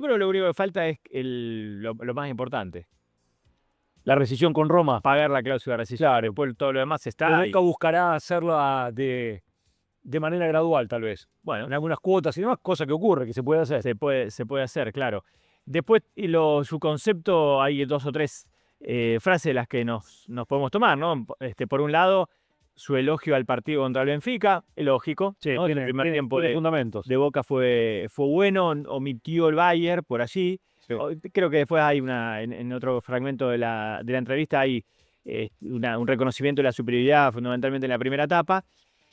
creo que lo único que falta es lo más importante. La rescisión con Roma. Pagar la cláusula de rescisión. Claro. Después todo lo demás está Pero ahí. Boca buscará hacerla de manera gradual, tal vez. Bueno, En algunas cuotas y demás, cosa que ocurre, que se puede hacer. se puede hacer, claro. Después, su concepto, hay 2 o 3 frases de las que nos podemos tomar, ¿no? Por un lado, su elogio al partido contra el Benfica, es lógico. Sí, ¿no? tiene, El primer tiempo tiene fundamentos. de Boca fue bueno, omitió el Bayern por allí. Sí. Creo que después hay en otro fragmento de la entrevista hay un reconocimiento de la superioridad, fundamentalmente en la primera etapa.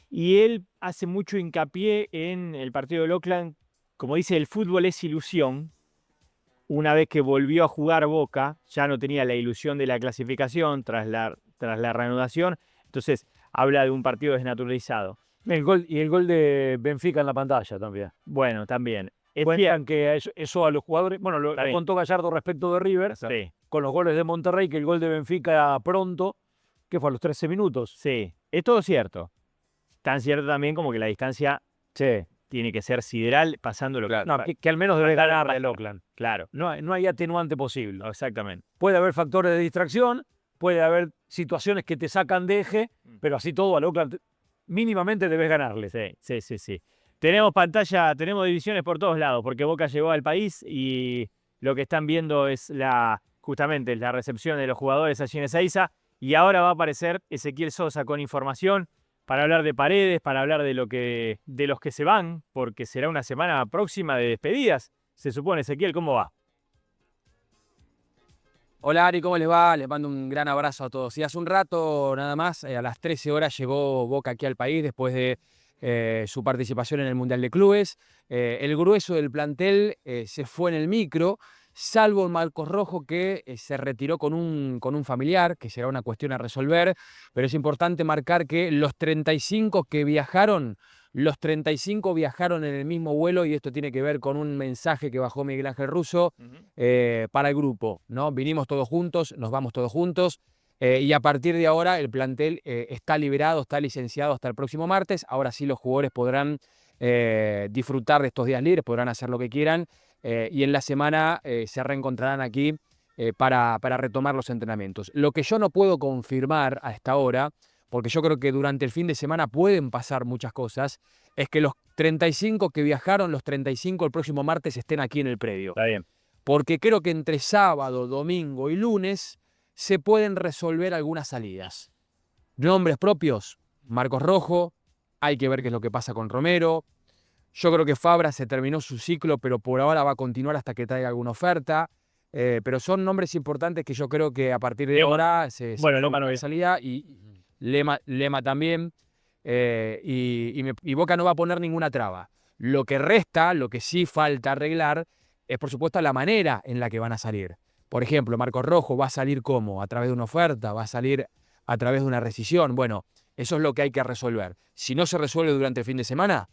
Y él hace mucho hincapié en el partido del Oakland. Como dice, el fútbol es ilusión. Una vez que volvió a jugar Boca, ya no tenía la ilusión de la clasificación tras la reanudación. Entonces, habla de un partido desnaturalizado. El gol de Benfica en la pantalla también. Bueno, también. Cuentan que eso a los jugadores. Bueno, lo Está bien. contó Gallardo respecto de River, Sí, con los goles de Monterrey, que el gol de Benfica pronto, que fue a los 13 minutos. sí. Es todo cierto. Tan cierto también como que la distancia Sí. tiene que ser sideral, pasando lo No, que al menos debe ganar el Oakland. Claro. No hay atenuante posible. Exactamente. Puede haber factores de distracción, puede haber situaciones que te sacan de eje, pero así todo al Oakland mínimamente debes ganarle. Sí. Tenemos pantalla, tenemos divisiones por todos lados, porque Boca llegó al país y lo que están viendo es justamente la recepción de los jugadores allí en Ezeiza. Y ahora va a aparecer Ezequiel Sosa con información para hablar de Paredes, para hablar de los que se van, porque será una semana próxima de despedidas. Se supone, Ezequiel, ¿cómo va? Hola Ari, ¿cómo les va? Les mando un gran abrazo a todos. Y hace un rato nada más, a las 13 horas llegó Boca aquí al país después de su participación en el Mundial de Clubes. El grueso del plantel se fue en el micro, salvo Marcos Rojo que se retiró con un familiar, que será una cuestión a resolver, pero es importante marcar que los 35 que viajaron, los 35 viajaron en el mismo vuelo y esto tiene que ver con un mensaje que bajó Miguel Ángel Russo para el grupo, ¿no? Vinimos todos juntos, nos vamos todos juntos y a partir de ahora el plantel está liberado, está licenciado hasta el próximo martes. Ahora sí los jugadores podrán disfrutar de estos días libres, podrán hacer lo que quieran y en la semana se reencontrarán aquí para retomar los entrenamientos. Lo que yo no puedo confirmar a esta hora, porque yo creo que durante el fin de semana pueden pasar muchas cosas, es que los 35 que viajaron, los 35 el próximo martes estén aquí en el predio. Está bien. Porque creo que entre sábado, domingo y lunes se pueden resolver algunas salidas. Nombres propios, Marcos Rojo, hay que ver qué es lo que pasa con Romero. Yo creo que Fabra se terminó su ciclo, pero por ahora va a continuar hasta que traiga alguna oferta. Pero son nombres importantes que yo creo que a partir de ahora se Lema no la es. salida y Lema también. Y Boca no va a poner ninguna traba. Lo que resta, lo que sí falta arreglar, es por supuesto la manera en la que van a salir. Por ejemplo, Marcos Rojo va a salir ¿cómo? A través de una oferta, va a salir a través de una rescisión. Bueno, eso es lo que hay que resolver. Si no se resuelve durante el fin de semana,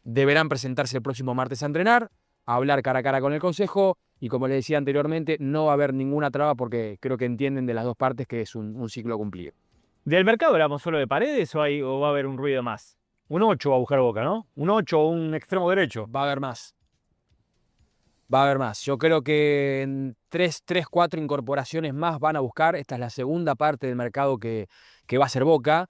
deberán presentarse el próximo martes a entrenar, a hablar cara a cara con el consejo y como les decía anteriormente, no va a haber ninguna traba porque creo que entienden de las dos partes que es un ciclo cumplido. ¿Del mercado hablamos solo de Paredes o va a haber un ruido más? Un 8 va a buscar Boca, ¿no? Un 8 o un extremo derecho. Va a haber más. Va a haber más. Yo creo que en 4 incorporaciones más van a buscar. Esta es la segunda parte del mercado que va a ser Boca.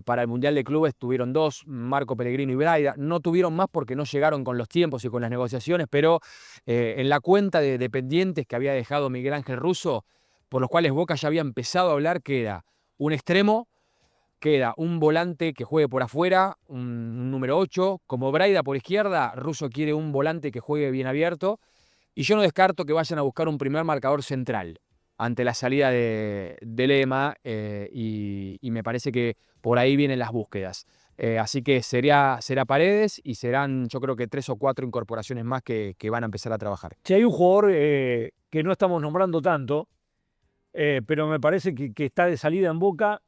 Para el Mundial de Clubes tuvieron 2, Marco Pellegrino y Braida. No tuvieron más porque no llegaron con los tiempos y con las negociaciones, pero en la cuenta de dependientes que había dejado Miguel Ángel Russo, por los cuales Boca ya había empezado a hablar, queda un extremo, queda un volante que juegue por afuera, un número 8, como Braida por izquierda. Russo quiere un volante que juegue bien abierto, y yo no descarto que vayan a buscar un primer marcador central ante la salida de Lema, y me parece que por ahí vienen las búsquedas. Así que será Paredes y serán yo creo que 3 o 4 incorporaciones más que van a empezar a trabajar. Si hay un jugador que no estamos nombrando tanto, pero me parece que está de salida en Boca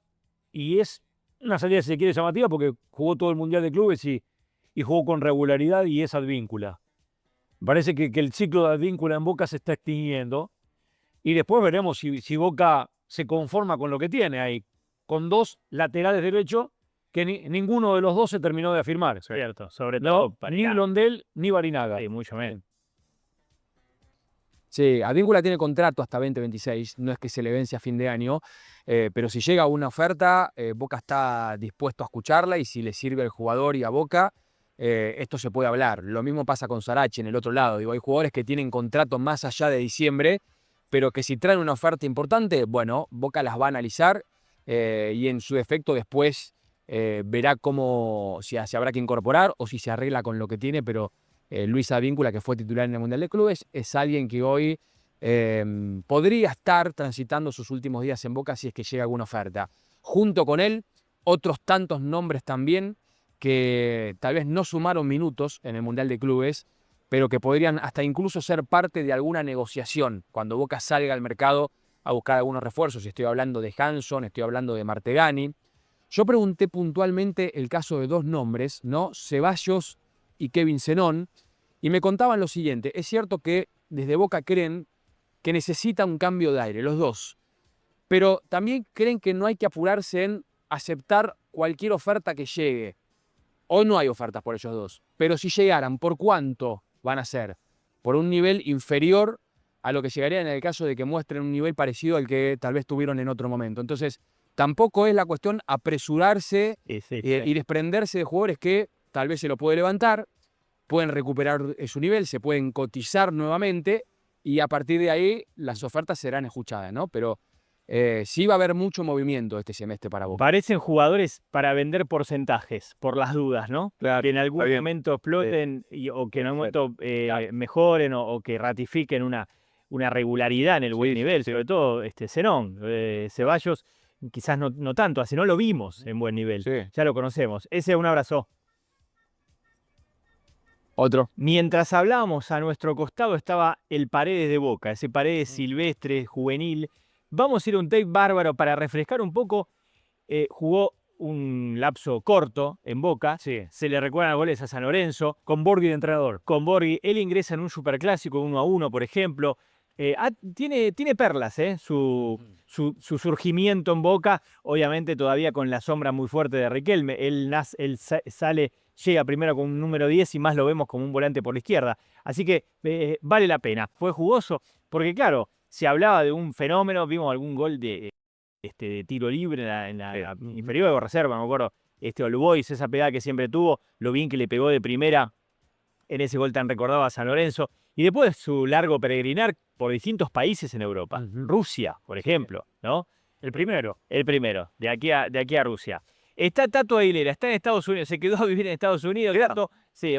y es una salida, si se quiere, llamativa porque jugó todo el Mundial de Clubes y jugó con regularidad y es Advíncula. Me parece que el ciclo de Advíncula en Boca se está extinguiendo y después veremos si Boca se conforma con lo que tiene ahí, con 2 laterales derechos que ninguno de los 2 se terminó de afirmar. Cierto, sobre No, todo ni Blondel ni Barinaga. Sí, mucho menos. Sí, Advíncula tiene contrato hasta 2026, no es que se le vence a fin de año, pero si llega una oferta, Boca está dispuesto a escucharla y si le sirve al jugador y a Boca, esto se puede hablar. Lo mismo pasa con Sarachi en el otro lado. Digo, hay jugadores que tienen contrato más allá de diciembre, pero que si traen una oferta importante, bueno, Boca las va a analizar y en su defecto después verá cómo, si se habrá que incorporar o si se arregla con lo que tiene, pero Luis Advíncula, que fue titular en el Mundial de Clubes, es alguien que hoy podría estar transitando sus últimos días en Boca si es que llega alguna oferta. Junto con él, otros tantos nombres también que tal vez no sumaron minutos en el Mundial de Clubes, pero que podrían hasta incluso ser parte de alguna negociación cuando Boca salga al mercado a buscar algunos refuerzos. Estoy hablando de Hanson, estoy hablando de Martegani. Yo pregunté puntualmente el caso de dos nombres, ¿no? Ceballos y Kevin Zenón, y me contaban lo siguiente. Es cierto que desde Boca creen que necesita un cambio de aire, los dos, pero también creen que no hay que apurarse en aceptar cualquier oferta que llegue. Hoy no hay ofertas por ellos dos, pero si llegaran, ¿por cuánto van a ser? Por un nivel inferior a lo que llegaría en el caso de que muestren un nivel parecido al que tal vez tuvieron en otro momento. Entonces, tampoco es la cuestión apresurarse y desprenderse de jugadores que tal vez se lo puede levantar, pueden recuperar su nivel, se pueden cotizar nuevamente y a partir de ahí las ofertas serán escuchadas, ¿no? Pero sí va a haber mucho movimiento este semestre para Boca. Parecen jugadores para vender porcentajes, por las dudas, ¿no? Claro, Que en algún está bien. momento exploten o que en algún momento mejoren o que ratifiquen una regularidad en el buen nivel, sobre todo Zenón. Ceballos, quizás no tanto, así no lo vimos en buen nivel. Sí. Ya lo conocemos. Ese un abrazo. Otro. Mientras hablábamos, a nuestro costado estaba el Paredes de Boca, ese Paredes silvestre, juvenil. Vamos a ir a un tape bárbaro para refrescar un poco. Jugó un lapso corto en Boca. Sí. Se le recuerdan goles a San Lorenzo. Con Borghi de entrenador. Con Borghi, él ingresa en un superclásico 1-1, por ejemplo. Tiene perlas, su surgimiento en Boca, obviamente todavía con la sombra muy fuerte de Riquelme. Él llega primero con un número 10 y más lo vemos como un volante por la izquierda. Así que vale la pena. Fue jugoso, porque claro, se hablaba de un fenómeno, vimos algún gol de tiro libre en la inferior de reserva, me acuerdo. All Boys, esa pegada que siempre tuvo, lo bien que le pegó de primera en ese gol tan recordado a San Lorenzo. Y después su largo peregrinar por distintos países en Europa. Rusia, por ejemplo, ¿no? El primero. El primero, de aquí a Rusia. Está Tato Aguilera, está en Estados Unidos, se quedó a vivir en Estados Unidos. Tato, sí,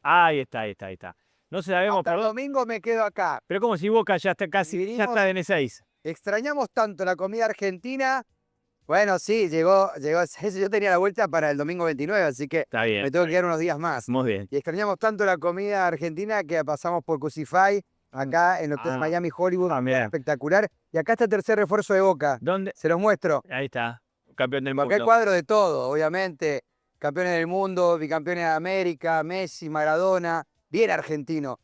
ahí está. No sabemos, Hasta el perdón. domingo me quedo acá. Pero como si Boca ya está casi, ya está en N6. Extrañamos tanto la comida argentina. Bueno, sí, llegó. Yo tenía la vuelta para el domingo 29, así que Está bien. me tengo que quedar unos días más. Muy bien. Y extrañamos tanto la comida argentina que pasamos por Cusify, acá en Hotel Miami Hollywood, espectacular. Y acá está el tercer refuerzo de Boca. ¿Dónde? Se los muestro. Ahí está, campeón del Porque hay mundo. cuadro de todo, obviamente. Campeones del mundo, bicampeones de América, Messi, Maradona, bien argentino.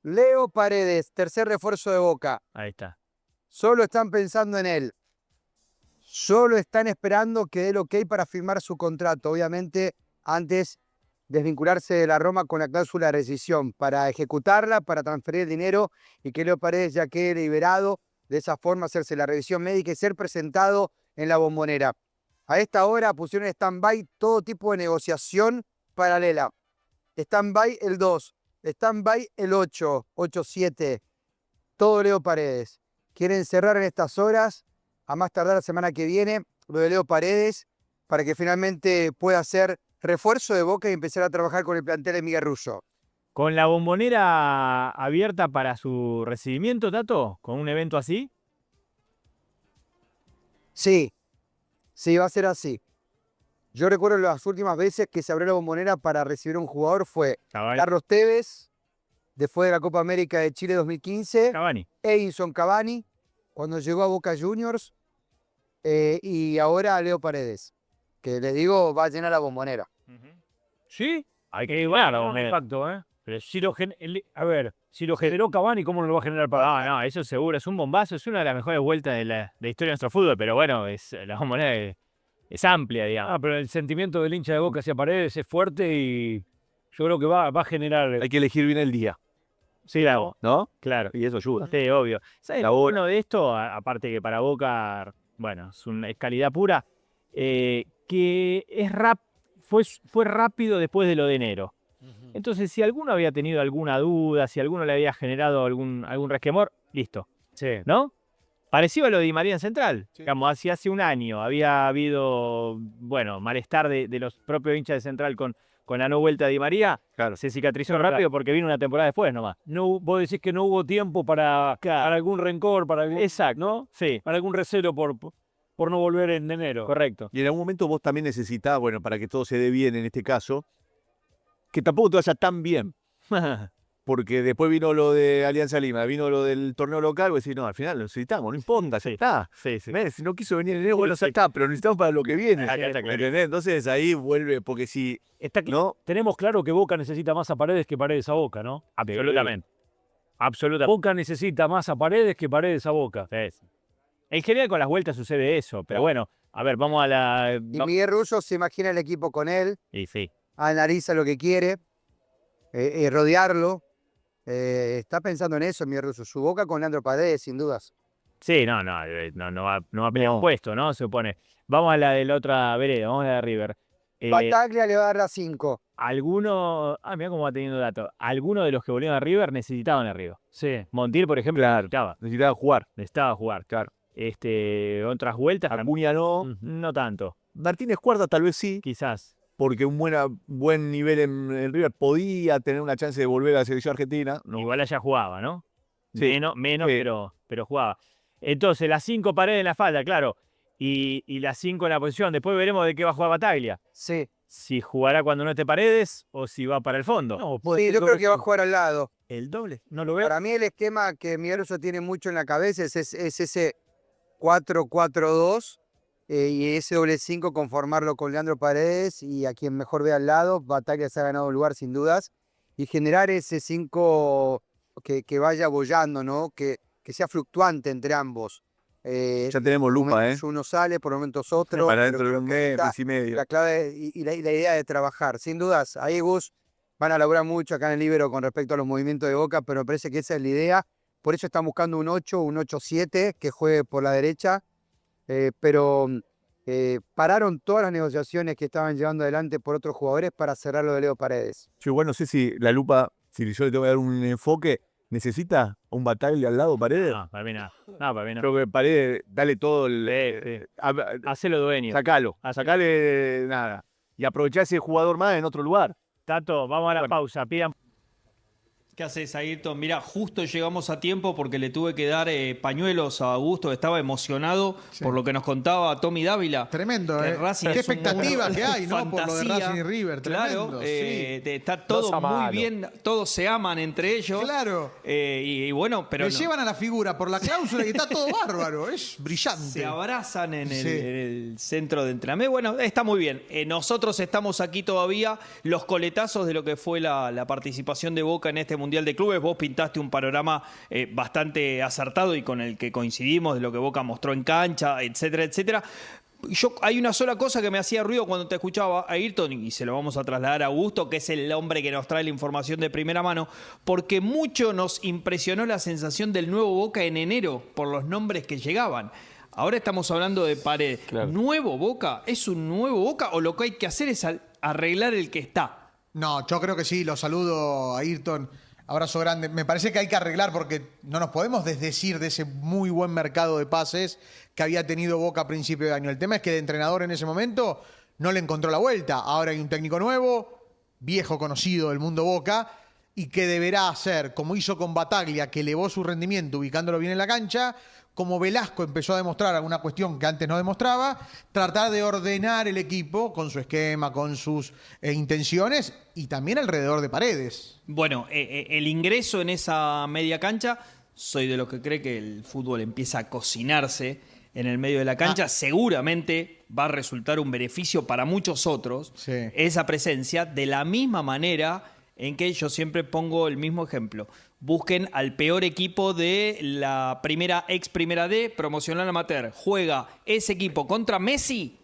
Leo Paredes, tercer refuerzo de Boca. Ahí está. Solo están pensando en él. Solo están esperando que dé el ok para firmar su contrato. Obviamente, antes desvincularse de la Roma con la cláusula de rescisión, para ejecutarla, para transferir el dinero y que Leo Paredes ya quede liberado. De esa forma, hacerse la revisión médica y ser presentado en la Bombonera. A esta hora pusieron en stand-by todo tipo de negociación paralela. Stand-by el 2, stand-by el 8, 8-7. Todo Leo Paredes. Quieren cerrar en estas horas, a más tardar la semana que viene, lo de Leo Paredes, para que finalmente pueda ser refuerzo de Boca y empezar a trabajar con el plantel de Miguel Russo. ¿Con la Bombonera abierta para su recibimiento, Tato? ¿Con un evento así? Sí, va a ser así. Yo recuerdo las últimas veces que se abrió la Bombonera para recibir a un jugador fue Carlos Tevez, después de la Copa América de Chile 2015, Cavani. Edinson Cavani, cuando llegó a Boca Juniors, y ahora Leo Paredes, que les digo va a llenar la Bombonera. ¿Sí? Hay que igualar la Un Bombonera. impacto, ¿eh? Pero si lo generó Cavani, ¿cómo no lo va a generar para? No, eso seguro, es un bombazo, es una de las mejores vueltas de la historia de nuestro fútbol, pero bueno, la Bombonera es amplia, digamos. Pero el sentimiento del hincha de Boca hacia Paredes es fuerte y yo creo que va a generar. Hay que elegir bien el día. Sí, la hago. ¿no? Claro. Y eso ayuda. Sí, obvio. ¿Sabes La lo bola. bueno de esto? Aparte que para Boca, bueno, es calidad pura, que fue rápido después de lo de enero. Entonces, si alguno había tenido alguna duda, si alguno le había generado algún resquemor, listo, Sí. ¿no? Parecido a lo de Di María en Central. Sí. Digamos, hace un año había habido, bueno, malestar de los propios hinchas de Central con la no vuelta de Di María. Claro. Se cicatrizó Claro. rápido porque vino una temporada después nomás. Vos decís que no hubo tiempo para algún rencor, para algún, Exacto. ¿no? Sí, Para algún recelo por no volver en enero. correcto. Y en algún momento vos también necesitabas, bueno, para que todo se dé bien en este caso, que tampoco te vaya tan bien. Porque después vino lo de Alianza Lima, vino lo del torneo local, vos decís, no, al final lo necesitamos, no importa, ya Sí. está. Sí, sí. Si no quiso venir en enero, bueno, ya está, pero necesitamos para lo que viene. Acá está claro. ¿Entendés? Entonces ahí vuelve, porque si no, Tenemos claro que Boca necesita más a Paredes que Paredes a Boca, ¿no? Absolutamente. Absolutamente. Boca necesita más a Paredes que Paredes a Boca. Sí. En general con las vueltas sucede eso, pero bueno, a ver, vamos a la... Y Miguel Russo se imagina el equipo con él, Y sí. analiza lo que quiere, rodearlo. Está pensando en eso, Miguel Russo. Su Boca con Leandro Paredes, sin dudas. Sí, no va a pelear un puesto, ¿no? Se supone. Vamos a la de la otra vereda, vamos a la de River. Bataglia le va a dar la 5. Algunos, mira cómo va teniendo datos. Algunos de los que volvieron a River necesitaban a River. Sí. Montiel, por ejemplo, necesitaba jugar. necesitaba jugar. Claro. Otras vueltas, Acuña no. no tanto, Martínez Cuarta tal vez sí, quizás. porque un buen nivel en River podía tener una chance de volver a la selección argentina. No. Igual allá jugaba, ¿no? Sí. Menos, Sí. pero jugaba. Entonces, las 5 Paredes en la falda, claro. Y las 5 en la posición. Después veremos de qué va a jugar Bataglia. Sí. Si jugará cuando no esté Paredes o si va para el fondo. No, puede Sí, ser yo todo creo que va a eso. jugar al lado. El doble. No lo veo. Para mí el esquema que Miguel Russo tiene mucho en la cabeza es ese 4-4-2 y ese doble 5 conformarlo con Leandro Paredes y a quien mejor ve al lado. Bataglia se ha ganado un lugar sin dudas. Y generar ese 5 que vaya bollando, ¿no? Que sea fluctuante entre ambos. Ya tenemos por lupa, momentos uno sale, por momentos otro. Para pero dentro de creo un que mes, está mes y medio. la clave y la idea de trabajar. Sin dudas, ahí Gus van a laburar mucho acá en el Libero con respecto a los movimientos de Boca, pero me parece que esa es la idea. Por eso están buscando un 8, un 8-7 que juegue por la derecha. Pero pararon todas las negociaciones que estaban llevando adelante por otros jugadores para cerrar lo de Leo Paredes. Yo igual no sé si la lupa, si yo le tengo que dar un enfoque, ¿necesita un Bataglia al lado Paredes? No, para mí nada. No, para mí no. Creo que Paredes, dale todo el... Hacelo dueño. Sacalo, sacale nada. Y aprovechá ese jugador más en otro lugar. Tato, vamos a la pausa. Pidan. ¿Qué haces, Ayrton? Mira, justo llegamos a tiempo porque le tuve que dar pañuelos a Augusto, que estaba emocionado por lo que nos contaba Tommy Dávila. Tremendo, Que ¿eh? Racing Qué es un expectativa mundo que hay, ¿no? Por lo de fantasía. Racing y River. Claro, Tremendo, sí. está todo No sea muy malo. bien, todos se aman entre ellos. Claro. Y bueno, pero Me no. llevan a la figura por la cláusula y está todo bárbaro. Es brillante. Se abrazan en Sí. el centro de entrenamiento. Bueno, está muy bien. Nosotros estamos aquí todavía, los coletazos de lo que fue la participación de Boca en este Mundial de Clubes. Vos pintaste un panorama bastante acertado y con el que coincidimos de lo que Boca mostró en cancha, etcétera, etcétera. Hay una sola cosa que me hacía ruido cuando te escuchaba, Ayrton, y se lo vamos a trasladar a Augusto, que es el hombre que nos trae la información de primera mano, porque mucho nos impresionó la sensación del nuevo Boca en enero por los nombres que llegaban. Ahora estamos hablando de Paredes. Claro. ¿Nuevo Boca? ¿Es un nuevo Boca o lo que hay que hacer es arreglar el que está? No, yo creo que sí. Lo saludo a Ayrton. Abrazo grande. Me parece que hay que arreglar porque no nos podemos desdecir de ese muy buen mercado de pases que había tenido Boca a principio de año. El tema es que el entrenador en ese momento no le encontró la vuelta. Ahora hay un técnico nuevo, viejo conocido del mundo Boca, y que deberá hacer, como hizo con Bataglia, que elevó su rendimiento ubicándolo bien en la cancha, como Velasco empezó a demostrar alguna cuestión que antes no demostraba, tratar de ordenar el equipo con su esquema, con sus intenciones y también alrededor de Paredes. Bueno, el ingreso en esa media cancha, soy de los que cree que el fútbol empieza a cocinarse en el medio de la cancha. Seguramente va a resultar un beneficio para muchos otros Sí. esa presencia, de la misma manera en que yo siempre pongo el mismo ejemplo. Busquen al peor equipo de la ex primera D, promocional amateur. Juega ese equipo contra Messi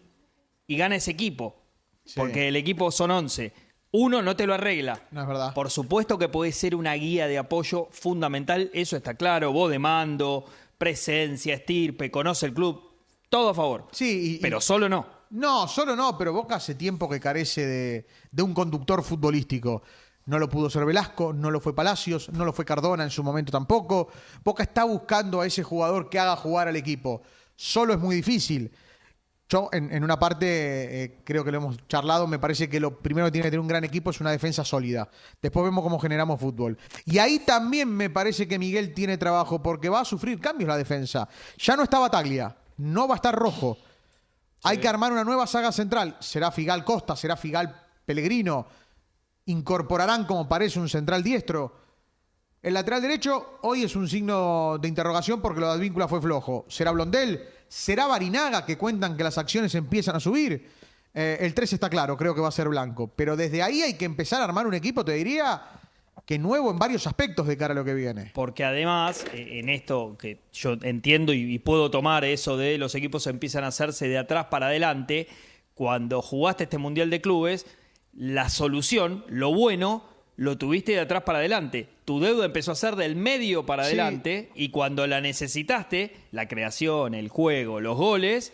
y gana ese equipo. Sí. Porque el equipo son 11. Uno no te lo arregla. No es verdad. Por supuesto que puede ser una guía de apoyo fundamental, eso está claro. Voz de mando, presencia, estirpe, conoce el club, todo a favor. Sí, pero solo no. No, solo no, pero Boca hace tiempo que carece de un conductor futbolístico. No lo pudo ser Velasco, no lo fue Palacios, no lo fue Cardona en su momento tampoco. Boca está buscando a ese jugador que haga jugar al equipo. Solo es muy difícil. Yo, en una parte, creo que lo hemos charlado, me parece que lo primero que tiene que tener un gran equipo es una defensa sólida. Después vemos cómo generamos fútbol. Y ahí también me parece que Miguel tiene trabajo, porque va a sufrir cambios la defensa. Ya no está Bataglia, no va a estar Rojo. Hay que armar una nueva saga central. ¿Será Figal Costa? ¿Será Figal Pellegrino? ¿Incorporarán, como parece, un central diestro? El lateral derecho hoy es un signo de interrogación porque lo de Advíncula fue flojo. ¿Será Blondel? ¿Será Barinaga, que cuentan que las acciones empiezan a subir? El 3 está claro, creo que va a ser Blanco. Pero desde ahí hay que empezar a armar un equipo, te diría, que nuevo en varios aspectos de cara a lo que viene. Porque además, en esto que yo entiendo y puedo tomar eso de los equipos empiezan a hacerse de atrás para adelante, cuando jugaste este Mundial de Clubes, la solución, lo bueno, lo tuviste de atrás para adelante. Tu deuda empezó a ser del medio para adelante y cuando la necesitaste, la creación, el juego, los goles,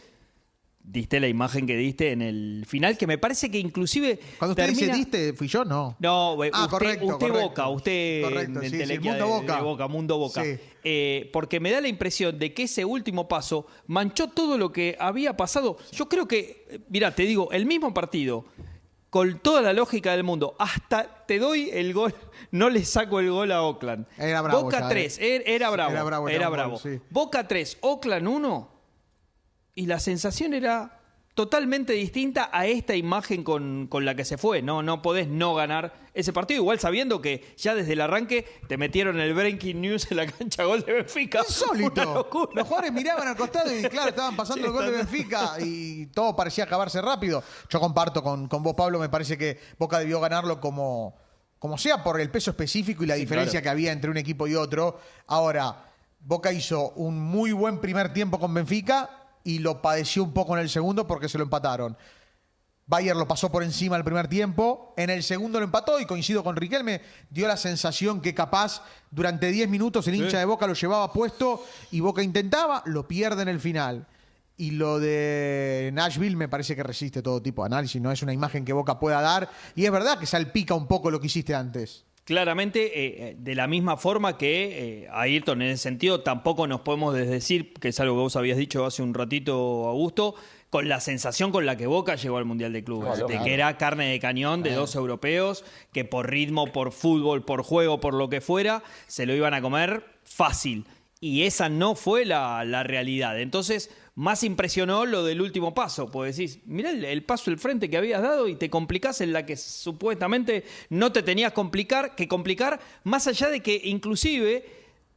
diste la imagen que diste en el final, que me parece que inclusive Cuando usted termina... dice diste, fui yo, no. No, correcto. Boca, usted Correcto, en sí, Telequia el Mundo de Boca. Mundo Boca. Sí. Porque me da la impresión de que ese último paso manchó todo lo que había pasado. Yo creo que, mira, te digo, el mismo partido, con toda la lógica del mundo, hasta te doy el gol, no le saco el gol a Oakland. Era bravo Boca ya, 3, era bravo. Era bravo. Sí. Boca 3, Oakland 1, y la sensación era totalmente distinta a esta imagen con la que se fue. No podés no ganar ese partido, igual sabiendo que ya desde el arranque te metieron el breaking news en la cancha gol de Benfica. Insólito. Una locura. Los jugadores miraban al costado y claro, estaban pasando el gol de Benfica y todo parecía acabarse rápido. Yo comparto con vos, Pablo, me parece que Boca debió ganarlo como sea por el peso específico y la diferencia que había entre un equipo y otro. Ahora, Boca hizo un muy buen primer tiempo con Benfica y lo padeció un poco en el segundo porque se lo empataron. Bayer lo pasó por encima el primer tiempo, en el segundo lo empató y coincido con Riquelme, dio la sensación que capaz durante 10 minutos el hincha de Boca lo llevaba puesto y Boca intentaba, lo pierde en el final. Y lo de Nashville me parece que resiste todo tipo de análisis, no es una imagen que Boca pueda dar y es verdad que salpica un poco lo que hiciste antes. Claramente, de la misma forma que Ayrton, en ese sentido, tampoco nos podemos desdecir, que es algo que vos habías dicho hace un ratito, Augusto, con la sensación con la que Boca llegó al Mundial de Clubes, de que era carne de cañón de dos europeos, que por ritmo, por fútbol, por juego, por lo que fuera, se lo iban a comer fácil. Y esa no fue la realidad. Entonces, más impresionó lo del último paso. Pues decís, mirá el paso al frente que habías dado y te complicás en la que supuestamente no te tenías que complicar, más allá de que inclusive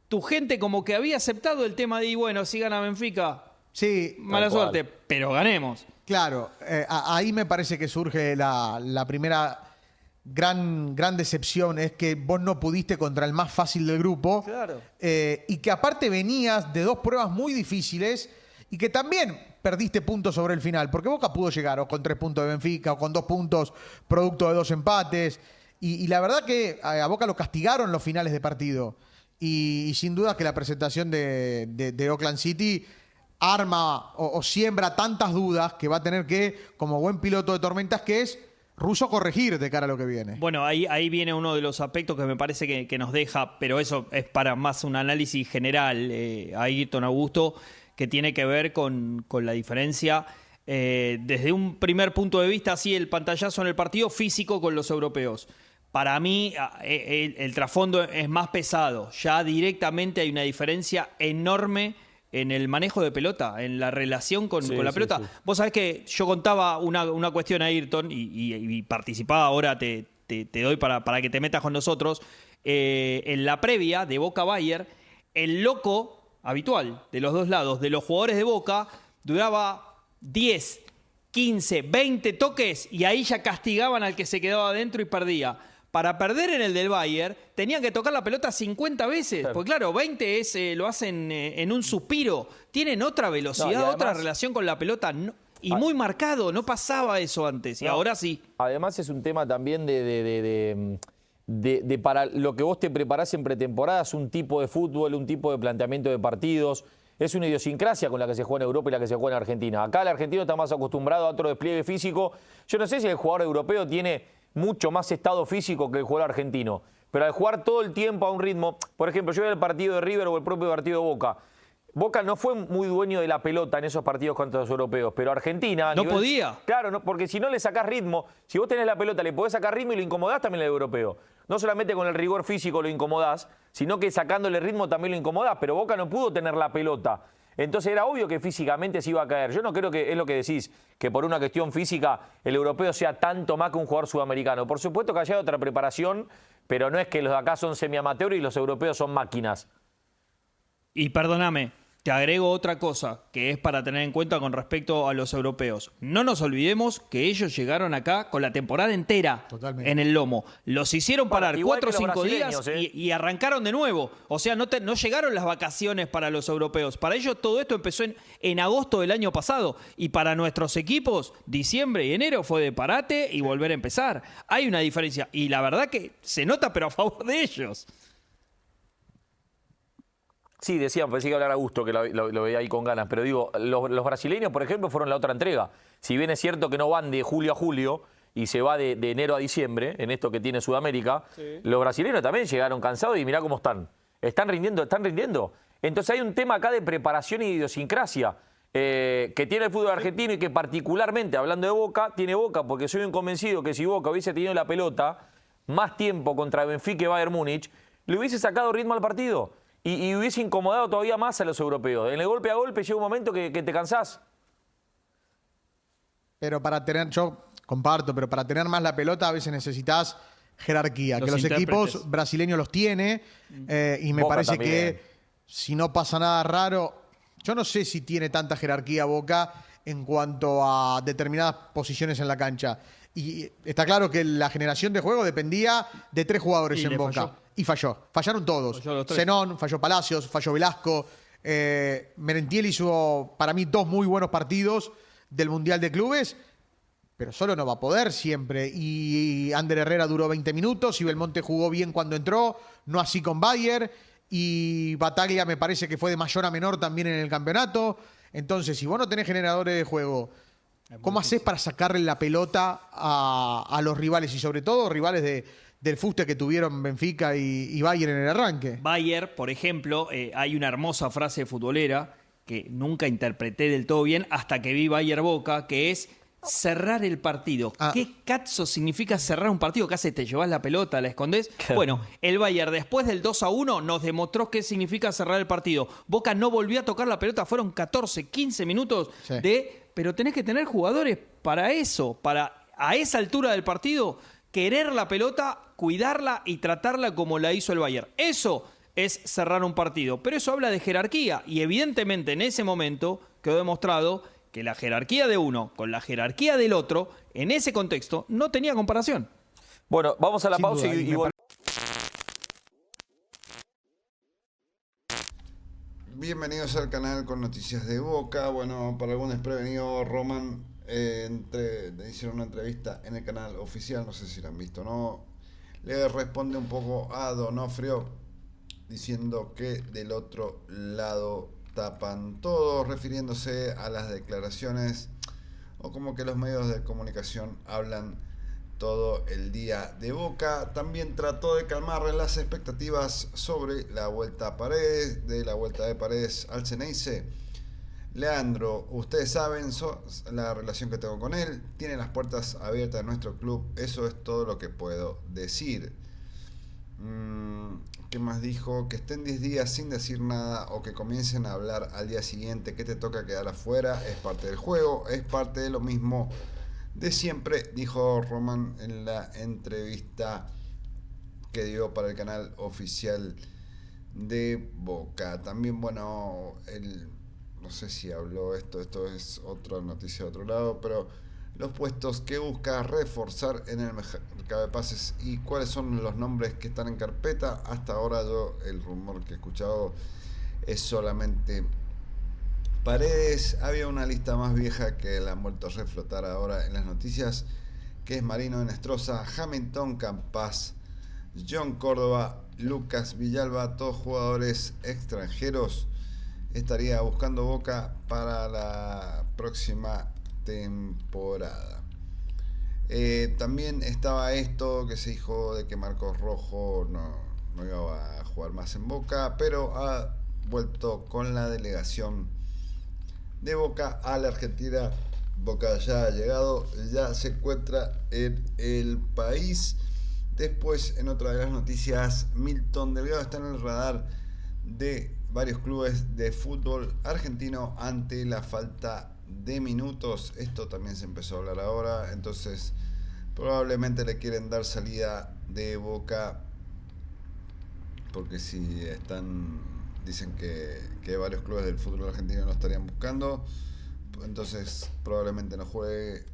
tu gente como que había aceptado el tema de, y bueno, si gana Benfica, sí, mala suerte, pero ganemos. Claro, ahí me parece que surge la primera gran decepción, es que vos no pudiste contra el más fácil del grupo. Claro. Y que aparte venías de dos pruebas muy difíciles y que también perdiste puntos sobre el final, porque Boca pudo llegar o con 3 puntos de Benfica o con 2 puntos producto de 2 empates. Y la verdad que a Boca lo castigaron los finales de partido. Y sin duda que la presentación de Oakland City arma o siembra tantas dudas que va a tener que, como buen piloto de tormentas que es, Russo corregir de cara a lo que viene. Bueno, ahí viene uno de los aspectos que me parece que nos deja, pero eso es para más un análisis general, Ayrton, Augusto, que tiene que ver con la diferencia desde un primer punto de vista, así el pantallazo en el partido físico con los europeos. Para mí el trasfondo es más pesado, ya directamente hay una diferencia enorme en el manejo de pelota, en la relación con la pelota. Sí. Vos sabés que yo contaba una cuestión a Ayrton y participaba, ahora te doy para que te metas con nosotros. En la previa de Boca Bayer, el loco habitual de los dos lados, de los jugadores de Boca, duraba 10, 15, 20 toques y ahí ya castigaban al que se quedaba adentro y perdía. Para perder en el del Bayern, tenían que tocar la pelota 50 veces. Claro. Porque claro, 20 lo hacen en un suspiro. Tienen otra velocidad, además, otra relación con la pelota. No. y muy marcado. No pasaba eso antes y No. ahora sí. Además es un tema también de para lo que vos te preparás en pretemporada, es un tipo de fútbol, un tipo de planteamiento de partidos. Es una idiosincrasia con la que se juega en Europa y la que se juega en Argentina. Acá el argentino está más acostumbrado a otro despliegue físico. Yo no sé si el jugador europeo tiene mucho más estado físico que el jugador argentino, pero al jugar todo el tiempo a un ritmo, por ejemplo, yo vi el partido de River o el propio partido de Boca. Boca no fue muy dueño de la pelota en esos partidos contra los europeos, pero Argentina... a No nivel- podía. Claro, no, porque si no le sacás ritmo, si vos tenés la pelota, le podés sacar ritmo y lo incomodás también al europeo. No solamente con el rigor físico lo incomodás, sino que sacándole ritmo también lo incomodás, pero Boca no pudo tener la pelota. Entonces era obvio que físicamente se iba a caer. Yo no creo que es lo que decís, que por una cuestión física el europeo sea tanto más que un jugador sudamericano. Por supuesto que haya otra preparación, pero no es que los de acá son semi-amateur y los europeos son máquinas. Y perdóname, te agrego otra cosa que es para tener en cuenta con respecto a los europeos. No nos olvidemos que ellos llegaron acá con la temporada entera Totalmente. en el lomo. Los hicieron parar Igual 4 o que los 5 días brasileños, y arrancaron de nuevo. O sea, no llegaron las vacaciones para los europeos. Para ellos todo esto empezó en agosto del año pasado. Y para nuestros equipos, diciembre y enero fue de parate y volver a empezar. Hay una diferencia. Y la verdad que se nota, pero a favor de ellos. Sí, decían, pensé que iba a hablar a gusto, que lo veía ahí con ganas, pero digo, los brasileños, por ejemplo, fueron la otra entrega. Si bien es cierto que no van de julio a julio y se va de enero a diciembre, en esto que tiene Sudamérica, los brasileños también llegaron cansados y mirá cómo están. Están rindiendo, están rindiendo. Entonces hay un tema acá de preparación y de idiosincrasia que tiene el fútbol argentino y que particularmente, hablando de Boca, tiene Boca, porque soy un convencido que si Boca hubiese tenido la pelota más tiempo contra Benfica y Bayern Múnich, le hubiese sacado ritmo al partido. Y hubiese incomodado todavía más a los europeos. En el golpe a golpe llega un momento que te cansás. Pero para tener, yo comparto, pero para tener más la pelota a veces necesitas jerarquía, que los intérpretes. equipos brasileños los tiene, y me Boca parece también. que si no pasa nada raro, yo no sé si tiene tanta jerarquía Boca en cuanto a determinadas posiciones en la cancha. Y está claro que la generación de juego dependía de 3 jugadores Y en le Boca. falló. Y falló. Fallaron todos. Falló los 3. Zenón, falló Palacios, falló Velasco. Merentiel hizo para mí 2 muy buenos partidos del Mundial de Clubes, pero solo no va a poder siempre. Y Ander Herrera duró 20 minutos y Belmonte jugó bien cuando entró, no así con Bayer. Y Bataglia me parece que fue de mayor a menor también en el campeonato. Entonces, si vos no tenés generadores de juego, ¿cómo haces para sacarle la pelota a los rivales? Y sobre todo rivales del fuste que tuvieron Benfica y Bayern en el arranque. Bayer, por ejemplo, hay una hermosa frase futbolera que nunca interpreté del todo bien hasta que vi Bayer Boca, que es cerrar el partido. Ah. ¿Qué cazzo significa cerrar un partido? ¿Qué haces? ¿Te llevas la pelota, la escondés? Bueno, el Bayer después del 2-1 nos demostró qué significa cerrar el partido. Boca no volvió a tocar la pelota, fueron 14, 15 minutos Sí. pero tenés que tener jugadores para eso, para a esa altura del partido querer la pelota, cuidarla y tratarla como la hizo el Bayern. Eso es cerrar un partido, pero eso habla de jerarquía y evidentemente en ese momento quedó demostrado que la jerarquía de uno con la jerarquía del otro, en ese contexto, no tenía comparación. Bueno, vamos a la Sin pausa duda, y y me volvemos. Bienvenidos al canal con noticias de Boca. Bueno, para algún desprevenido, Roman le hicieron una entrevista en el canal oficial, no sé si la han visto o no. Le responde un poco a Donofrio diciendo que del otro lado tapan todo, refiriéndose a las declaraciones o como que los medios de comunicación hablan todo el día de Boca. También trató de calmar las expectativas sobre la vuelta a Paredes, de la vuelta de Paredes al Ceneice. Leandro, ustedes saben la relación que tengo con él, tiene las puertas abiertas de nuestro club, eso es todo lo que puedo decir. ¿Qué más dijo? Que estén 10 días sin decir nada o que comiencen a hablar al día siguiente que te toca quedar afuera, es parte del juego, es parte de lo mismo de siempre, dijo Roman en la entrevista que dio para el canal oficial de Boca. También, bueno, no sé si habló esto es otra noticia de otro lado, pero los puestos que busca reforzar en el mercado de pases y cuáles son los nombres que están en carpeta. Hasta ahora el rumor que he escuchado es solamente Paredes. Había una lista más vieja que la han vuelto a reflotar ahora en las noticias, que es Marino Enestrosa, Hamilton Campas, John Córdoba, Lucas Villalba, todos jugadores extranjeros. Estaría buscando Boca para la próxima temporada. También estaba esto que se dijo de que Marcos Rojo no iba a jugar más en Boca, pero ha vuelto con la delegación de Boca a la Argentina. Boca ya ha llegado, ya se encuentra en el país. Después, en otra de las noticias, Milton Delgado está en el radar de varios clubes de fútbol argentino ante la falta de minutos. Esto también se empezó a hablar ahora, entonces probablemente le quieren dar salida de Boca, porque si dicen que varios clubes del fútbol argentino lo estarían buscando, entonces probablemente no juegue,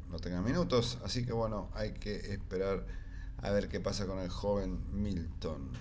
no tenga minutos, así que bueno, hay que esperar a ver qué pasa con el joven Milton.